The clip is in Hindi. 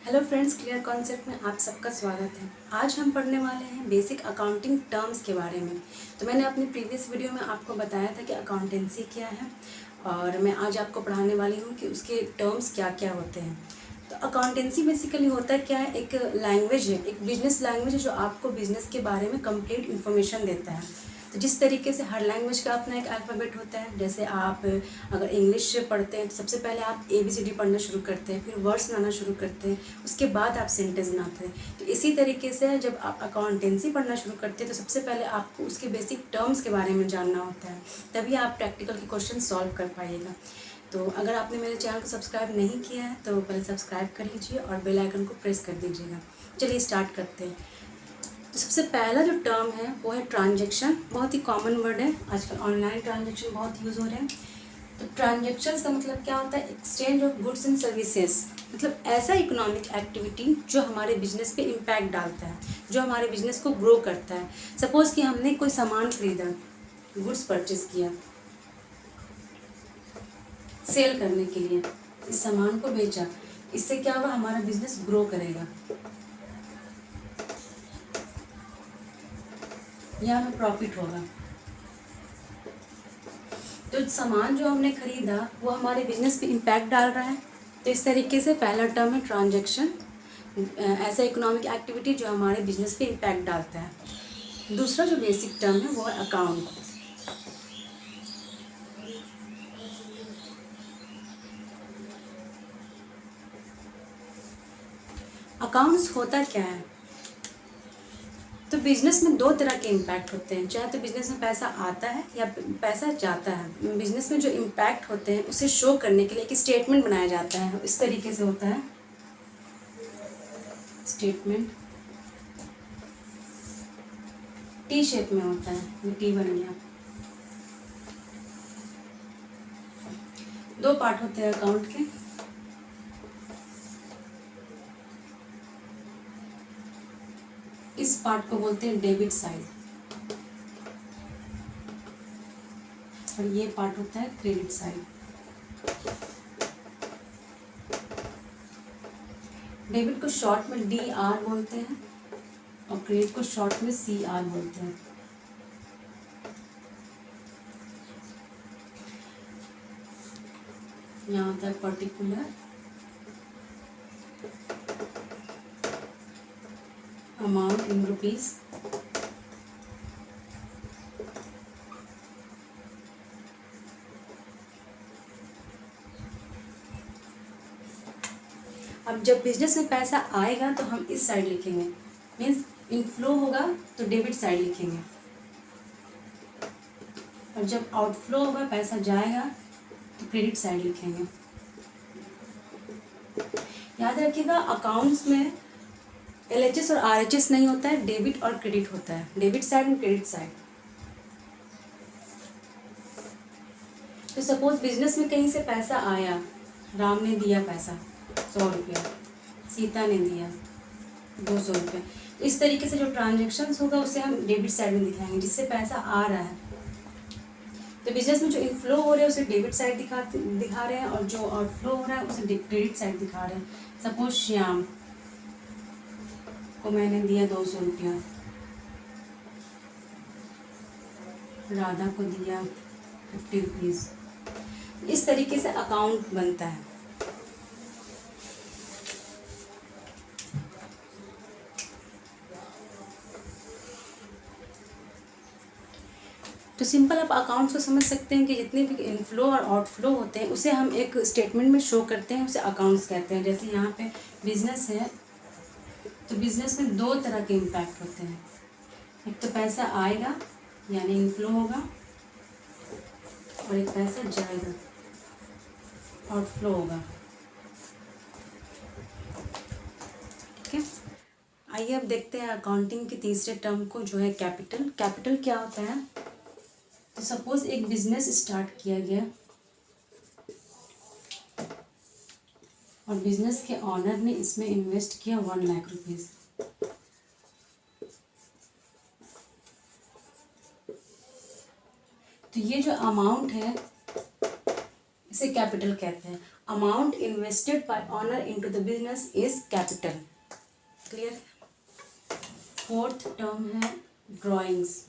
हेलो फ्रेंड्स, क्लियर कॉन्सेप्ट में आप सबका स्वागत है। आज हम पढ़ने वाले हैं बेसिक अकाउंटिंग टर्म्स के बारे में। तो मैंने अपनी प्रीवियस वीडियो में आपको बताया था कि अकाउंटेंसी क्या है और मैं आज आपको पढ़ाने वाली हूँ कि उसके टर्म्स क्या क्या होते हैं। तो अकाउंटेंसी बेसिकली होता है क्या है, एक लैंग्वेज है, एक बिजनेस लैंग्वेज है जो आपको बिजनेस के बारे में कंप्लीट इन्फॉर्मेशन देता है। तो जिस तरीके से हर लैंग्वेज का अपना एक अल्फ़ाबेट होता है, जैसे आप अगर इंग्लिश पढ़ते हैं तो सबसे पहले आप ABCD पढ़ना शुरू करते हैं, फिर वर्ड्स बनाना शुरू करते हैं, उसके बाद आप सेंटेंस बनाते हैं। तो इसी तरीके से जब आप अकाउंटेंसी पढ़ना शुरू करते हैं तो सबसे पहले आपको उसके बेसिक टर्म्स के बारे में जानना होता है, तभी आप प्रैक्टिकल के क्वेश्चन सॉल्व कर पाइएगा। तो अगर आपने मेरे चैनल को सब्सक्राइब नहीं किया है तो पहले सब्सक्राइब कर लीजिए और बेल आइकन को प्रेस कर दीजिएगा। चलिए स्टार्ट करते हैं। तो सबसे पहला जो टर्म है वो है ट्रांजैक्शन। बहुत ही कॉमन वर्ड है, आजकल ऑनलाइन ट्रांजैक्शन बहुत यूज़ हो रहे हैं। तो ट्रांजैक्शंस का मतलब क्या होता है? Exchange of goods and services, मतलब ऐसा इकोनॉमिक एक्टिविटी जो हमारे बिजनेस पे इम्पैक्ट डालता है, जो हमारे बिजनेस को ग्रो करता है। सपोज़ कि हमने कोई सामान खरीदा, गुड्स परचेज किया सेल करने के लिए, इस सामान को बेचा, इससे क्या होगा? हमारा बिजनेस ग्रो करेगा या हमें प्रॉफिट होगा। तो सामान जो हमने खरीदा वो हमारे बिजनेस पे इम्पैक्ट डाल रहा है। तो इस तरीके से पहला टर्म है ट्रांजैक्शन, ऐसा इकोनॉमिक एक्टिविटी जो हमारे बिजनेस पे इम्पैक्ट डालता है। दूसरा जो बेसिक टर्म है वो है अकाउंट। अकाउंट्स होता क्या है? तो बिजनेस में दो तरह के इम्पैक्ट होते हैं, चाहे तो बिजनेस में पैसा आता है या पैसा जाता है। बिजनेस में जो इम्पैक्ट होते हैं उसे शो करने के लिए एक स्टेटमेंट बनाया जाता है, इस तरीके से होता है स्टेटमेंट। टी शेप में होता है, ये टी बन गया। दो पार्ट होते हैं अकाउंट के। इस पार्ट को बोलते हैं डेबिट साइड और ये पार्ट होता है क्रेडिट साइड। डेबिट को शॉर्ट में DR बोलते हैं और क्रेडिट को शॉर्ट में CR बोलते हैं। यहाँ होता है पर्टिकुलर अमाउंट इन रुपीज, अब जब बिजनेस में पैसा आएगा तो हम इस साइड लिखेंगे, मीन्स इनफ्लो होगा तो डेबिट साइड लिखेंगे, और जब आउटफ्लो होगा, पैसा जाएगा, तो क्रेडिट साइड लिखेंगे। याद रखिएगा अकाउंट्स में LHS और RHS नहीं होता है, डेबिट और क्रेडिट होता है, डेबिट साइड और क्रेडिट साइड। तो सपोज बिजनेस में कहीं से पैसा आया, राम ने दिया पैसा 100 रुपया, सीता ने दिया 200 रुपये। तो इस तरीके से जो ट्रांजेक्शन्स होगा उसे हम डेबिट साइड में दिखाएंगे, जिससे पैसा आ रहा है। तो बिजनेस में जो इनफ्लो हो रहे हैं उसे डेबिट साइड दिखा रहे हैं और जो आउटफ्लो हो रहा है उसे क्रेडिट साइड दिखा रहे हैं। सपोज श्याम को मैंने दिया 200 रुपया, राधा को दिया 50 रुपीज़। इस तरीके से अकाउंट बनता है। तो सिंपल आप अकाउंट्स को समझ सकते हैं कि जितने भी इनफ्लो और आउटफ्लो होते हैं उसे हम एक स्टेटमेंट में शो करते हैं, उसे अकाउंट्स कहते हैं। जैसे यहाँ पे बिजनेस है तो बिजनेस में दो तरह के इम्पैक्ट होते हैं, एक तो पैसा आएगा यानी इनफ्लो होगा, और एक पैसा जाएगा आउटफ्लो होगा। ठीक है, आइए अब देखते हैं अकाउंटिंग के तीसरे टर्म को, जो है कैपिटल। कैपिटल क्या होता है? तो सपोज एक बिजनेस स्टार्ट किया गया और बिजनेस के ऑनर ने इसमें इन्वेस्ट किया 1 लाख रुपीज़। तो ये जो अमाउंट है इसे कैपिटल कहते हैं। Amount invested bye honour into the business is capital. Clear. Fourth term है ड्राइंग्स।